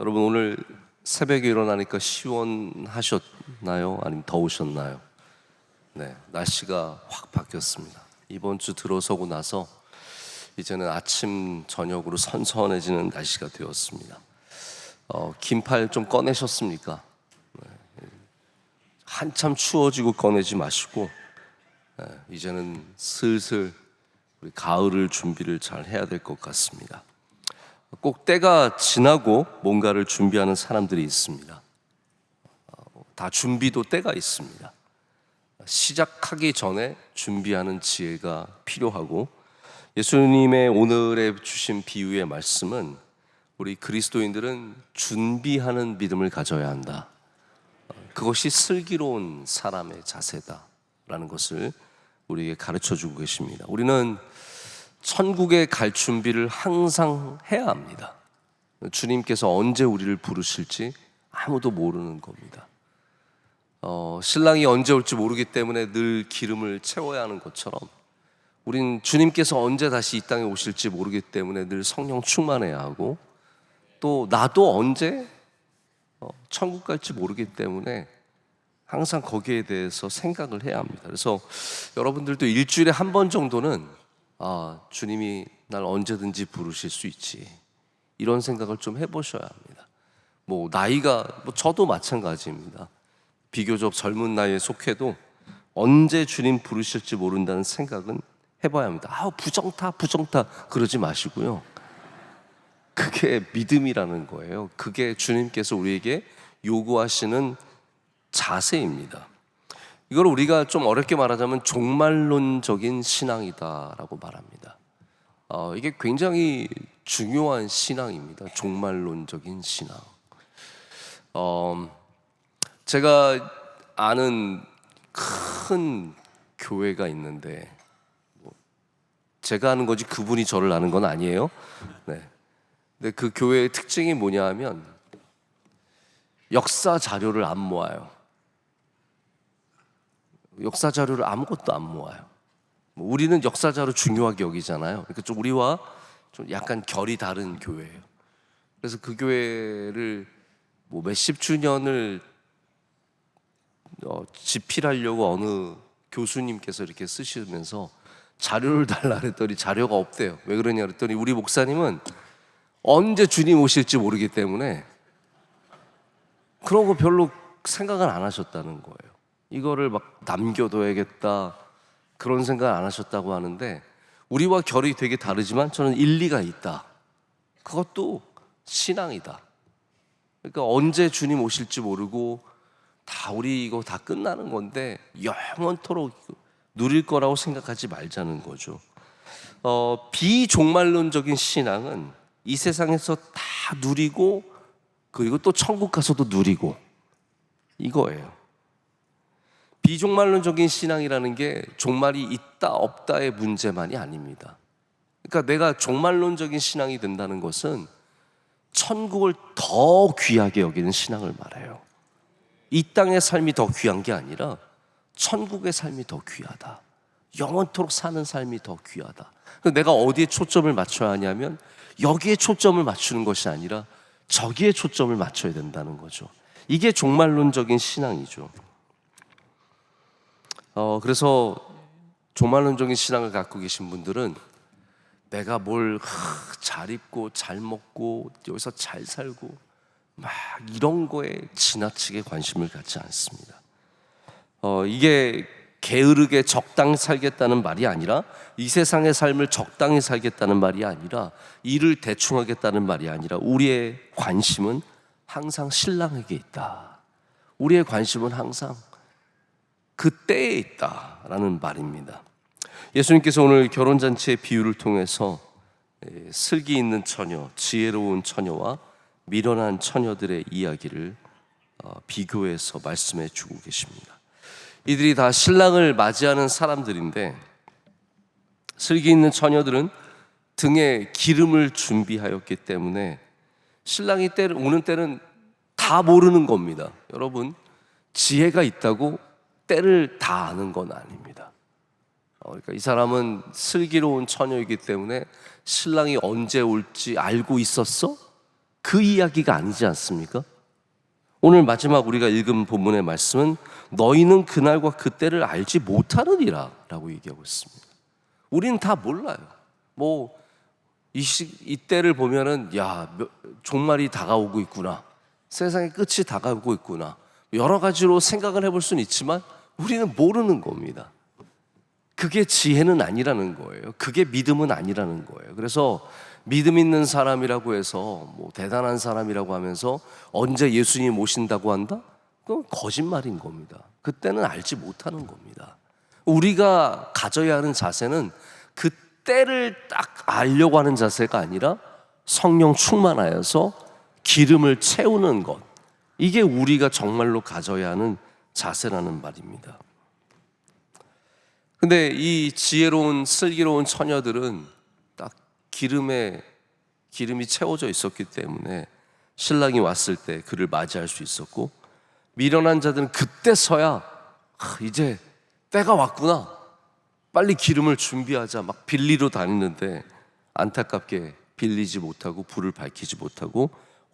여러분 오늘 새벽에 일어나니까 시원하셨나요? 아니면 더우셨나요? 네, 날씨가 확 바뀌었습니다. 이번 주 들어서고 나서 이제는 아침 저녁으로 선선해지는 날씨가 되었습니다. 긴팔 좀 꺼내셨습니까? 네, 한참 추워지고 꺼내지 마시고 이제는 슬슬 우리 가을을 준비를 잘 해야 될 것 같습니다. 꼭 때가 지나고 뭔가를 준비하는 사람들이 있습니다. 다 준비도 때가 있습니다. 시작하기 전에 준비하는 지혜가 필요하고, 예수님의 오늘에 주신 비유의 말씀은 우리 그리스도인들은 준비하는 믿음을 가져야 한다. 그것이 슬기로운 사람의 자세다라는 것을 우리에게 가르쳐 주고 계십니다. 우리는 천국에 갈 준비를 항상 해야 합니다. 주님께서 언제 우리를 부르실지 아무도 모르는 겁니다. 신랑이 언제 올지 모르기 때문에 늘 기름을 채워야 하는 것처럼, 우린 주님께서 언제 다시 이 땅에 오실지 모르기 때문에 늘 성령 충만해야 하고, 또 나도 언제 천국 갈지 모르기 때문에 항상 거기에 대해서 생각을 해야 합니다. 그래서 여러분들도 일주일에 한 번 정도는 주님이 날 언제든지 부르실 수 있지, 이런 생각을 좀 해보셔야 합니다. 나이가 저도 마찬가지입니다. 비교적 젊은 나이에 속해도 언제 주님 부르실지 모른다는 생각은 해봐야 합니다. 부정타 그러지 마시고요. 그게 믿음이라는 거예요. 그게 주님께서 우리에게 요구하시는 자세입니다. 이걸 우리가 좀 어렵게 말하자면 종말론적인 신앙이다라고 말합니다. 이게 굉장히 중요한 신앙입니다. 종말론적인 신앙. 제가 아는 큰 교회가 있는데, 제가 아는 거지 그분이 저를 아는 건 아니에요. 네. 근데 그 교회의 특징이 뭐냐 하면 역사 자료를 안 모아요. 역사 자료를 아무것도 안 모아요. 우리는 역사 자료 중요하게 여기잖아요. 그러니까 좀 우리와 좀 약간 결이 다른 교회예요. 그래서 그 교회를 몇십 주년을 집필하려고 어느 교수님께서 이렇게 쓰시면서 자료를 달라 그랬더니 자료가 없대요. 왜 그러냐 그랬더니 우리 목사님은 언제 주님 오실지 모르기 때문에 그런 거 별로 생각을 안 하셨다는 거예요. 이거를 막 남겨둬야겠다 그런 생각 안 하셨다고 하는데, 우리와 결이 되게 다르지만 저는 일리가 있다. 그것도 신앙이다. 그러니까 언제 주님 오실지 모르고 우리 이거 다 끝나는 건데 영원토록 누릴 거라고 생각하지 말자는 거죠. 비종말론적인 신앙은 이 세상에서 다 누리고, 그리고 또 천국 가서도 누리고, 이거예요. 비종말론적인 신앙이라는 게 종말이 있다 없다의 문제만이 아닙니다. 그러니까 내가 종말론적인 신앙이 된다는 것은 천국을 더 귀하게 여기는 신앙을 말해요. 이 땅의 삶이 더 귀한 게 아니라 천국의 삶이 더 귀하다. 영원토록 사는 삶이 더 귀하다. 내가 어디에 초점을 맞춰야 하냐면 여기에 초점을 맞추는 것이 아니라 저기에 초점을 맞춰야 된다는 거죠. 이게 종말론적인 신앙이죠. 그래서 종말론적인 신앙을 갖고 계신 분들은 내가 뭘 잘 입고 잘 먹고 여기서 잘 살고 막 이런 거에 지나치게 관심을 갖지 않습니다. 이게 게으르게 적당히 살겠다는 말이 아니라, 이 세상의 삶을 적당히 살겠다는 말이 아니라, 일을 대충 하겠다는 말이 아니라, 우리의 관심은 항상 신랑에게 있다. 우리의 관심은 항상 그 때에 있다라는 말입니다. 예수님께서 오늘 결혼잔치의 비유를 통해서 슬기 있는 처녀, 지혜로운 처녀와 미련한 처녀들의 이야기를 비교해서 말씀해 주고 계십니다. 이들이 다 신랑을 맞이하는 사람들인데, 슬기 있는 처녀들은 등에 기름을 준비하였기 때문에 신랑이 오는 때는 다 모르는 겁니다. 여러분, 지혜가 있다고 때를 다 아는 건 아닙니다. 그러니까 이 사람은 슬기로운 처녀이기 때문에 신랑이 언제 올지 알고 있었어? 그 이야기가 아니지 않습니까? 오늘 마지막 우리가 읽은 본문의 말씀은 너희는 그날과 그때를 알지 못하느니라 라고 얘기하고 있습니다. 우리는 다 몰라요. 이때를 보면은 종말이 다가오고 있구나, 세상의 끝이 다가오고 있구나, 여러 가지로 생각을 해볼 수는 있지만 우리는 모르는 겁니다. 그게 지혜는 아니라는 거예요. 그게 믿음은 아니라는 거예요. 그래서 믿음 있는 사람이라고 해서 대단한 사람이라고 하면서 언제 예수님 오신다고 한다? 그건 거짓말인 겁니다. 그때는 알지 못하는 겁니다. 우리가 가져야 하는 자세는 그때를 딱 알려고 하는 자세가 아니라 성령 충만하여서 기름을 채우는 것, 이게 우리가 정말로 가져야 하는 자세라는 말입니다. 근데 이 지혜로운 슬기로운 처녀들은 딱 기름이 채워져 있었기 때문에 신랑이 왔을 때 그를 맞이할 수 있었고, 미련한 자들은 그때서야 이제 때가 왔구나, 빨리 기름을 준비하자 막 빌리러 다니는데 안타깝게 빌리지 못하고 불을 밝히지 못하고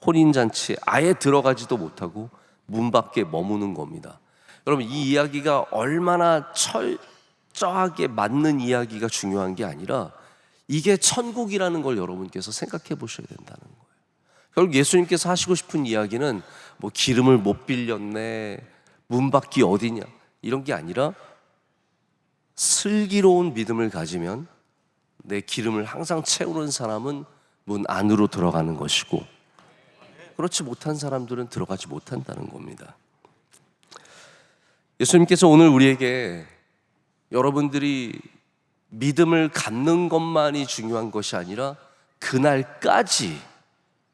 혼인잔치에 아예 들어가지도 못하고 문 밖에 머무는 겁니다. 여러분, 이 이야기가 얼마나 철저하게 맞는 이야기가 중요한 게 아니라 이게 천국이라는 걸 여러분께서 생각해 보셔야 된다는 거예요. 결국 예수님께서 하시고 싶은 이야기는 기름을 못 빌렸네, 문 밖이 어디냐, 이런 게 아니라 슬기로운 믿음을 가지면 내 기름을 항상 채우는 사람은 문 안으로 들어가는 것이고, 그렇지 못한 사람들은 들어가지 못한다는 겁니다. 예수님께서 오늘 우리에게 여러분들이 믿음을 갖는 것만이 중요한 것이 아니라 그날까지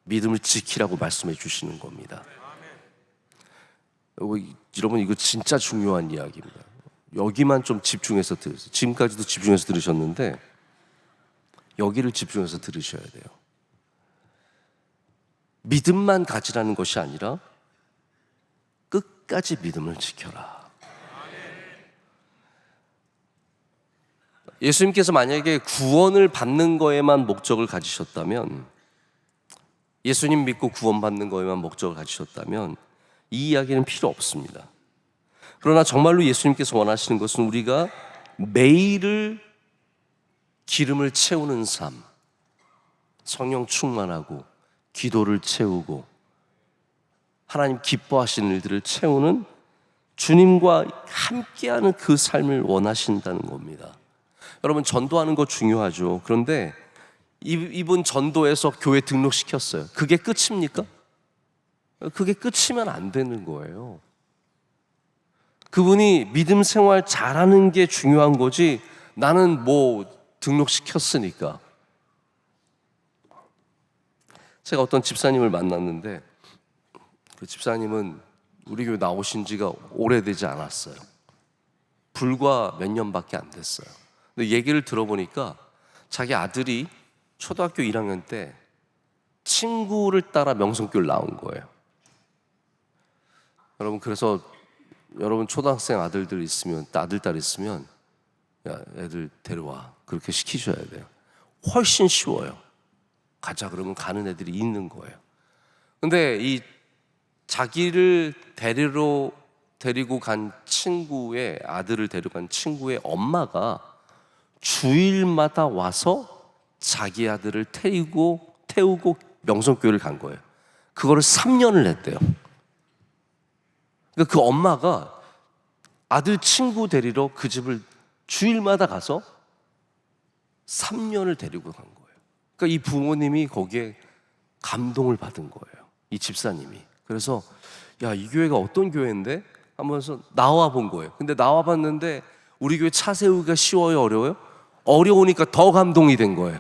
믿음을 지키라고 말씀해 주시는 겁니다. 여러분, 이거 진짜 중요한 이야기입니다. 여기만 좀 집중해서 들으세요. 지금까지도 집중해서 들으셨는데 여기를 집중해서 들으셔야 돼요. 믿음만 가지라는 것이 아니라 끝까지 믿음을 지켜라. 예수님께서 만약에 구원을 받는 거에만 목적을 가지셨다면, 예수님 믿고 구원받는 거에만 목적을 가지셨다면 이 이야기는 필요 없습니다. 그러나 정말로 예수님께서 원하시는 것은 우리가 매일을 기름을 채우는 삶, 성령 충만하고 기도를 채우고 하나님 기뻐하시는 일들을 채우는 주님과 함께하는 그 삶을 원하신다는 겁니다. 여러분, 전도하는 거 중요하죠. 그런데 이분 전도해서 교회 등록시켰어요. 그게 끝입니까? 그게 끝이면 안 되는 거예요. 그분이 믿음 생활 잘하는 게 중요한 거지, 나는 등록시켰으니까. 제가 어떤 집사님을 만났는데 그 집사님은 우리 교회 나오신 지가 오래되지 않았어요. 불과 몇 년밖에 안 됐어요. 근데 얘기를 들어보니까 자기 아들이 초등학교 1학년 때 친구를 따라 명성교회를 나온 거예요. 여러분, 그래서 여러분 초등학생 아들들 있으면, 아들 딸 있으면 애들 데려와, 그렇게 시키셔야 돼요. 훨씬 쉬워요. 가자 그러면 가는 애들이 있는 거예요. 근데 이 자기를 데리고 간 친구의 아들을 데려간 친구의 엄마가 주일마다 와서 자기 아들을 태우고 명성교회를 간 거예요. 그거를 3년을 했대요. 그러니까 그 엄마가 아들 친구 데리러 그 집을 주일마다 가서 3년을 데리고 간 거예요. 그러니까 이 부모님이 거기에 감동을 받은 거예요, 이 집사님이. 그래서 이 교회가 어떤 교회인데? 하면서 나와 본 거예요. 근데 나와 봤는데 우리 교회 차 세우기가 쉬워요, 어려워요? 어려우니까 더 감동이 된 거예요.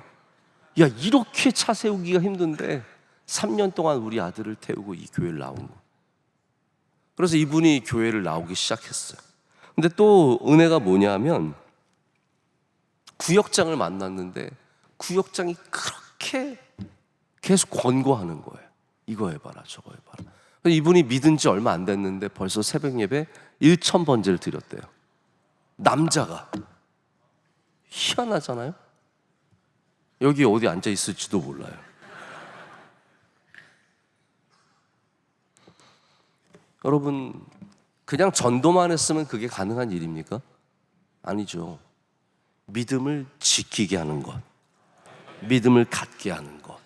이렇게 차 세우기가 힘든데 3년 동안 우리 아들을 태우고 이 교회를 나온 거예요. 그래서 이분이 교회를 나오기 시작했어요. 근데 또 은혜가 뭐냐면, 구역장을 만났는데 구역장이 그렇게 계속 권고하는 거예요. 이거 해봐라, 저거 해봐라. 이분이 믿은 지 얼마 안 됐는데 벌써 새벽 예배 1,000번째를 드렸대요. 남자가. 희한하잖아요? 여기 어디 앉아 있을지도 몰라요. 여러분, 그냥 전도만 했으면 그게 가능한 일입니까? 아니죠. 믿음을 지키게 하는 것, 믿음을 갖게 하는 것,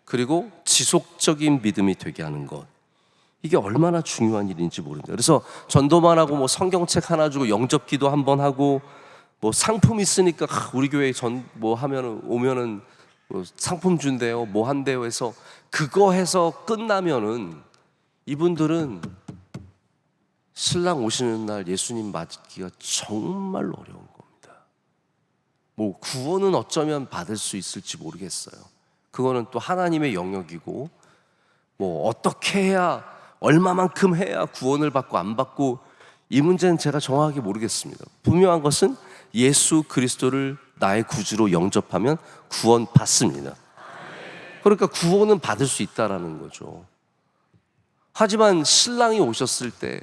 그리고 지속적인 믿음이 되게 하는 것, 이게 얼마나 중요한 일인지 모릅니다. 그래서 전도만 하고 뭐 성경책 하나 주고 영접기도 한번 하고 뭐 상품 있으니까 우리 교회 뭐 하면은 오면은 뭐 상품 준대요, 뭐 한대요 해서 그거 해서 끝나면은 이분들은 신랑 오시는 날 예수님 맞기가 정말로 어려운 겁니다. 뭐 구원은 어쩌면 받을 수 있을지 모르겠어요. 그거는 또 하나님의 영역이고, 뭐 어떻게 해야, 얼마만큼 해야 구원을 받고 안 받고, 이 문제는 제가 정확하게 모르겠습니다. 분명한 것은 예수 그리스도를 나의 구주로 영접하면 구원 받습니다. 그러니까 구원은 받을 수 있다라는 거죠. 하지만 신랑이 오셨을 때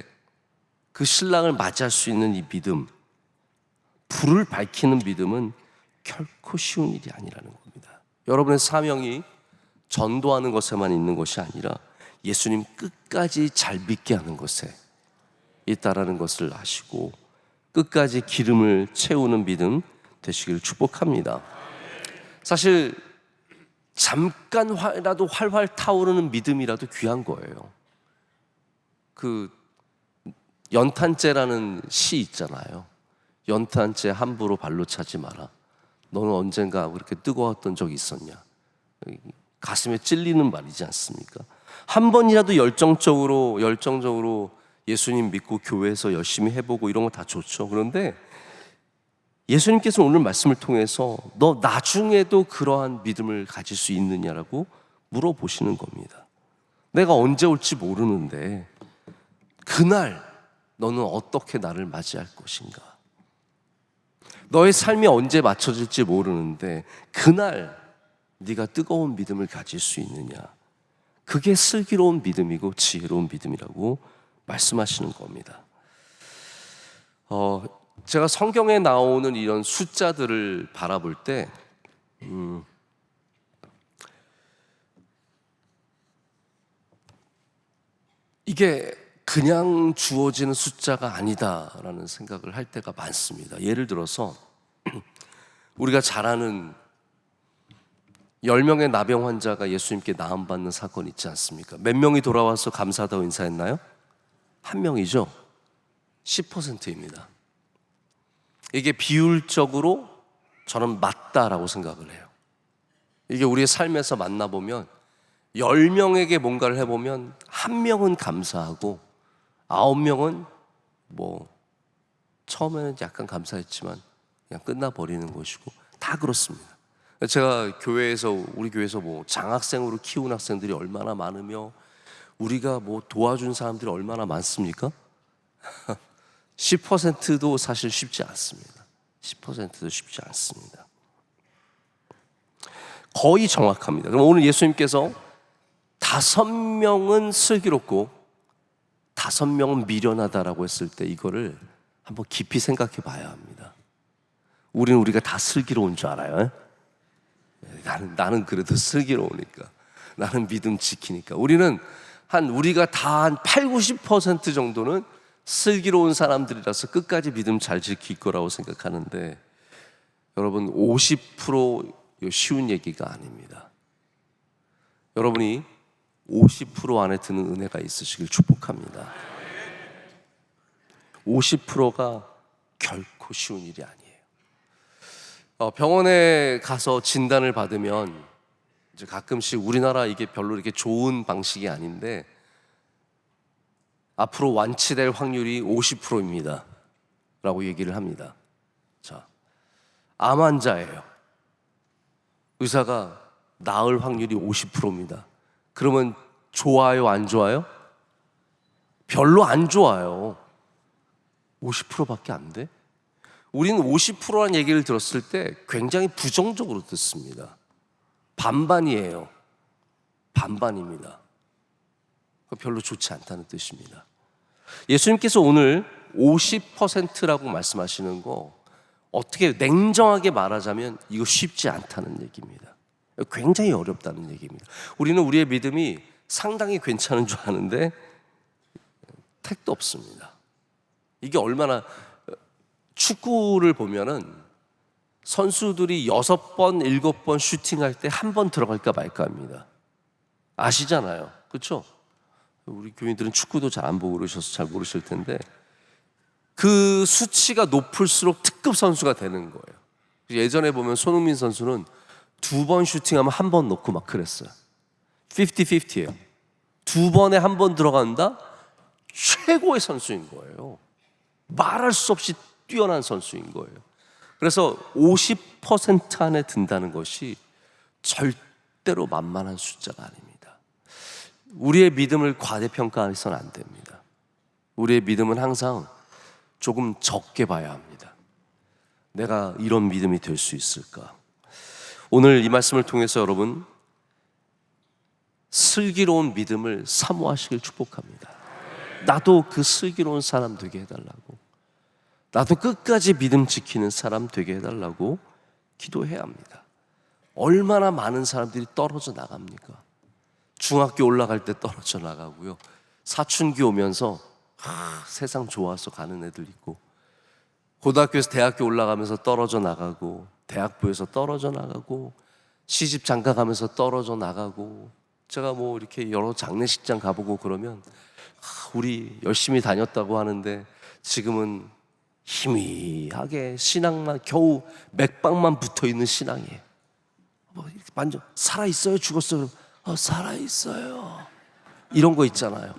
그 신랑을 맞이할 수 있는 이 믿음, 불을 밝히는 믿음은 결코 쉬운 일이 아니라는 겁니다. 여러분의 사명이 전도하는 것에만 있는 것이 아니라 예수님 끝까지 잘 믿게 하는 것에 있다라는 것을 아시고 끝까지 기름을 채우는 믿음 되시기를 축복합니다. 사실 잠깐이라도 활활 타오르는 믿음이라도 귀한 거예요. 그 연탄재라는 시 있잖아요. 연탄재 함부로 발로 차지 마라. 너는 언젠가 그렇게 뜨거웠던 적이 있었냐? 가슴에 찔리는 말이지 않습니까? 한 번이라도 열정적으로 예수님 믿고 교회에서 열심히 해보고 이런 거 다 좋죠. 그런데 예수님께서 오늘 말씀을 통해서 너 나중에도 그러한 믿음을 가질 수 있느냐라고 물어보시는 겁니다. 내가 언제 올지 모르는데 그날 너는 어떻게 나를 맞이할 것인가? 너의 삶이 언제 맞춰질지 모르는데 그날 네가 뜨거운 믿음을 가질 수 있느냐? 그게 슬기로운 믿음이고 지혜로운 믿음이라고 말씀하시는 겁니다. 제가 성경에 나오는 이런 숫자들을 바라볼 때 이게 그냥 주어지는 숫자가 아니다라는 생각을 할 때가 많습니다. 예를 들어서 우리가 잘 아는 10명의 나병 환자가 예수님께 나음받는 사건 있지 않습니까? 몇 명이 돌아와서 감사하다고 인사했나요? 한 명이죠. 10%입니다. 이게 비율적으로 저는 맞다라고 생각을 해요. 이게 우리의 삶에서 만나보면 10명에게 뭔가를 해보면 1명은 감사하고 9명은 뭐 처음에는 약간 감사했지만 그냥 끝나버리는 것이고 다 그렇습니다. 제가 우리 교회에서 뭐 장학생으로 키운 학생들이 얼마나 많으며 우리가 뭐 도와준 사람들이 얼마나 많습니까? 10%도 사실 쉽지 않습니다. 10%도 쉽지 않습니다. 거의 정확합니다. 그럼 오늘 예수님께서 5명은 슬기롭고 5명은 미련하다라고 했을 때 이거를 한번 깊이 생각해 봐야 합니다. 우리가 다 슬기로운 줄 알아요. 나는 그래도 슬기로우니까, 나는 믿음 지키니까. 우리가 다 한 80-90% 정도는 슬기로운 사람들이라서 끝까지 믿음 잘 지킬 거라고 생각하는데, 여러분 50% 쉬운 얘기가 아닙니다. 여러분이 50% 안에 드는 은혜가 있으시길 축복합니다. 50%가 결코 쉬운 일이 아니에요. 병원에 가서 진단을 받으면 이제 가끔씩 우리나라 이게 별로 이렇게 좋은 방식이 아닌데 앞으로 완치될 확률이 50%입니다 라고 얘기를 합니다. 자, 암 환자예요. 의사가 나을 확률이 50%입니다. 그러면 좋아요, 안 좋아요? 별로 안 좋아요. 50%밖에 안 돼? 우리는 50%라는 얘기를 들었을 때 굉장히 부정적으로 듣습니다. 반반이에요. 반반입니다. 별로 좋지 않다는 뜻입니다. 예수님께서 오늘 50%라고 말씀하시는 거 어떻게 냉정하게 말하자면 이거 쉽지 않다는 얘기입니다. 굉장히 어렵다는 얘기입니다. 우리는 우리의 믿음이 상당히 괜찮은 줄 아는데 택도 없습니다. 이게 얼마나, 축구를 보면은 선수들이 6번, 7번 슈팅할 때 한 번 들어갈까 말까 합니다. 아시잖아요. 그렇죠? 우리 교인들은 축구도 잘 안 보고 그러셔서 잘 모르실 텐데, 그 수치가 높을수록 특급 선수가 되는 거예요. 예전에 보면 손흥민 선수는 2번 슈팅하면 1번 넣고 막 그랬어요. 50-50예요. 2번에 1번 들어간다? 최고의 선수인 거예요. 말할 수 없이 뛰어난 선수인 거예요. 그래서 50% 안에 든다는 것이 절대로 만만한 숫자가 아닙니다. 우리의 믿음을 과대평가해서는 안 됩니다. 우리의 믿음은 항상 조금 적게 봐야 합니다. 내가 이런 믿음이 될 수 있을까? 오늘 이 말씀을 통해서 여러분, 슬기로운 믿음을 사모하시길 축복합니다. 나도 그 슬기로운 사람 되게 해달라고, 나도 끝까지 믿음 지키는 사람 되게 해달라고 기도해야 합니다. 얼마나 많은 사람들이 떨어져 나갑니까? 중학교 올라갈 때 떨어져 나가고요, 사춘기 오면서 세상 좋아서 가는 애들 있고, 고등학교에서 대학교 올라가면서 떨어져 나가고, 대학부에서 떨어져 나가고, 시집 장가 가면서 떨어져 나가고, 제가 뭐 이렇게 여러 장례식장 가보고 그러면 우리 열심히 다녔다고 하는데 지금은 희미하게 신앙만, 겨우 맥박만 붙어있는 신앙이에요. 뭐 이렇게 만져, 살아있어요? 죽었어요? 살아있어요. 이런 거 있잖아요.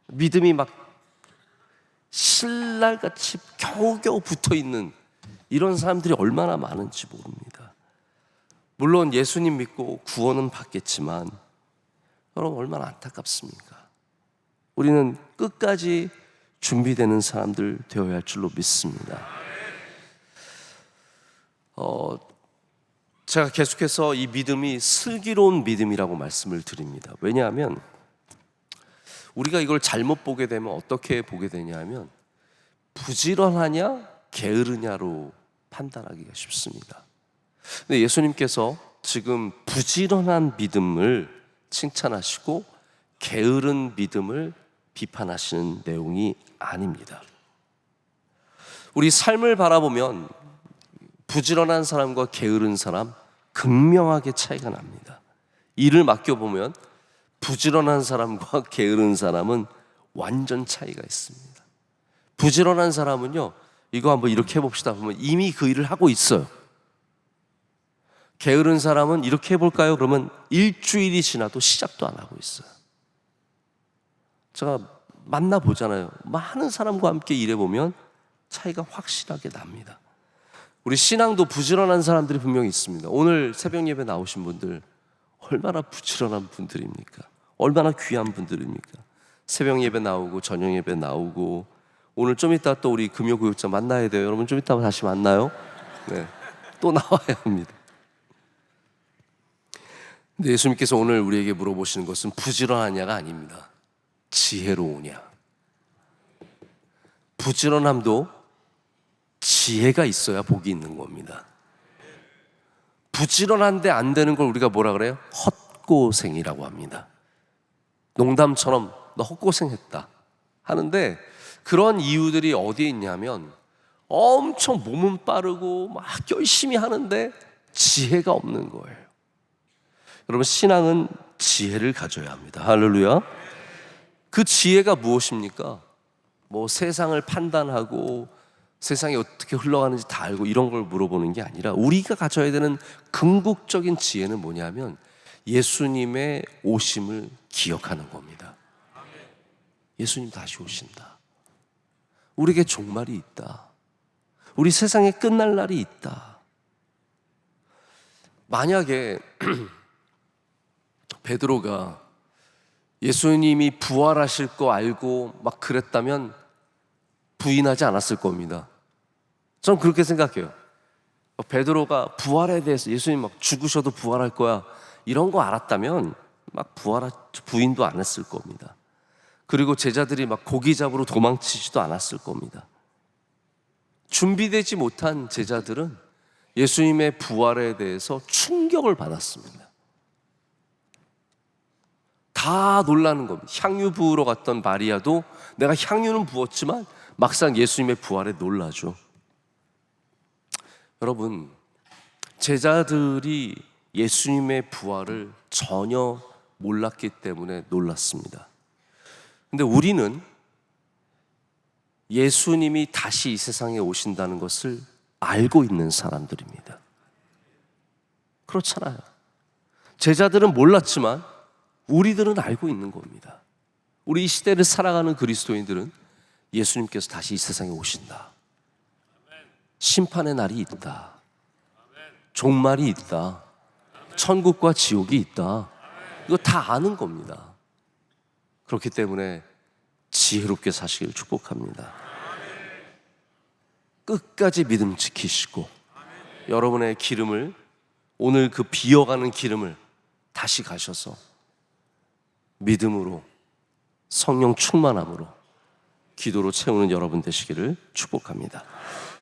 믿음이 막 신랄같이 겨우겨우 붙어있는 이런 사람들이 얼마나 많은지 모릅니다. 물론 예수님 믿고 구원은 받겠지만 여러분, 얼마나 안타깝습니까? 우리는 끝까지 준비되는 사람들 되어야 할 줄로 믿습니다. 제가 계속해서 이 믿음이 슬기로운 믿음이라고 말씀을 드립니다. 왜냐하면 우리가 이걸 잘못 보게 되면 어떻게 보게 되냐면, 부지런하냐 게으르냐로 판단하기가 쉽습니다. 근데 예수님께서 지금 부지런한 믿음을 칭찬하시고 게으른 믿음을 비판하시는 내용이 아닙니다. 우리 삶을 바라보면 부지런한 사람과 게으른 사람 극명하게 차이가 납니다. 일을 맡겨보면 부지런한 사람과 게으른 사람은 완전 차이가 있습니다. 부지런한 사람은요, 이거 한번 이렇게 해봅시다 보면 이미 그 일을 하고 있어요. 게으른 사람은 이렇게 해볼까요? 그러면 일주일이 지나도 시작도 안 하고 있어요. 제가 만나보잖아요. 많은 사람과 함께 일해보면 차이가 확실하게 납니다. 우리 신앙도 부지런한 사람들이 분명히 있습니다. 오늘 새벽 예배 나오신 분들 얼마나 부지런한 분들입니까? 얼마나 귀한 분들입니까? 새벽 예배 나오고 저녁 예배 나오고, 오늘 좀 이따 또 우리 금요교육자 만나야 돼요. 여러분 좀 이따 다시 만나요. 네, 또 나와야 합니다. 근데 예수님께서 오늘 우리에게 물어보시는 것은 부지런하냐가 아닙니다. 지혜로우냐. 부지런함도 지혜가 있어야 복이 있는 겁니다. 부지런한데 안 되는 걸 우리가 뭐라 그래요? 헛고생이라고 합니다. 농담처럼 너 헛고생했다 하는데, 그런 이유들이 어디에 있냐면 엄청 몸은 빠르고 막 열심히 하는데 지혜가 없는 거예요. 여러분, 신앙은 지혜를 가져야 합니다. 할렐루야. 그 지혜가 무엇입니까? 뭐 세상을 판단하고 세상이 어떻게 흘러가는지 다 알고 이런 걸 물어보는 게 아니라, 우리가 가져야 되는 궁극적인 지혜는 뭐냐면 예수님의 오심을 기억하는 겁니다. 예수님 다시 오신다. 우리에게 종말이 있다. 우리 세상에 끝날 날이 있다. 만약에 베드로가 예수님이 부활하실 거 알고 막 그랬다면 부인하지 않았을 겁니다. 저는 그렇게 생각해요. 베드로가 부활에 대해서, 예수님 막 죽으셔도 부활할 거야 이런 거 알았다면 막 부인도 안 했을 겁니다. 그리고 제자들이 막 고기 잡으러 도망치지도 않았을 겁니다. 준비되지 못한 제자들은 예수님의 부활에 대해서 충격을 받았습니다. 다 놀라는 겁니다. 향유 부으러 갔던 마리아도 내가 향유는 부었지만 막상 예수님의 부활에 놀라죠. 여러분, 제자들이 예수님의 부활을 전혀 몰랐기 때문에 놀랐습니다. 근데 우리는 예수님이 다시 이 세상에 오신다는 것을 알고 있는 사람들입니다. 그렇잖아요. 제자들은 몰랐지만 우리들은 알고 있는 겁니다. 우리 이 시대를 살아가는 그리스도인들은 예수님께서 다시 이 세상에 오신다. 심판의 날이 있다. 종말이 있다. 천국과 지옥이 있다. 이거 다 아는 겁니다. 그렇기 때문에 지혜롭게 사시길 축복합니다. 끝까지 믿음 지키시고 여러분의 기름을, 오늘 그 비어가는 기름을 다시 가셔서 믿음으로, 성령 충만함으로, 기도로 채우는 여러분 되시기를 축복합니다.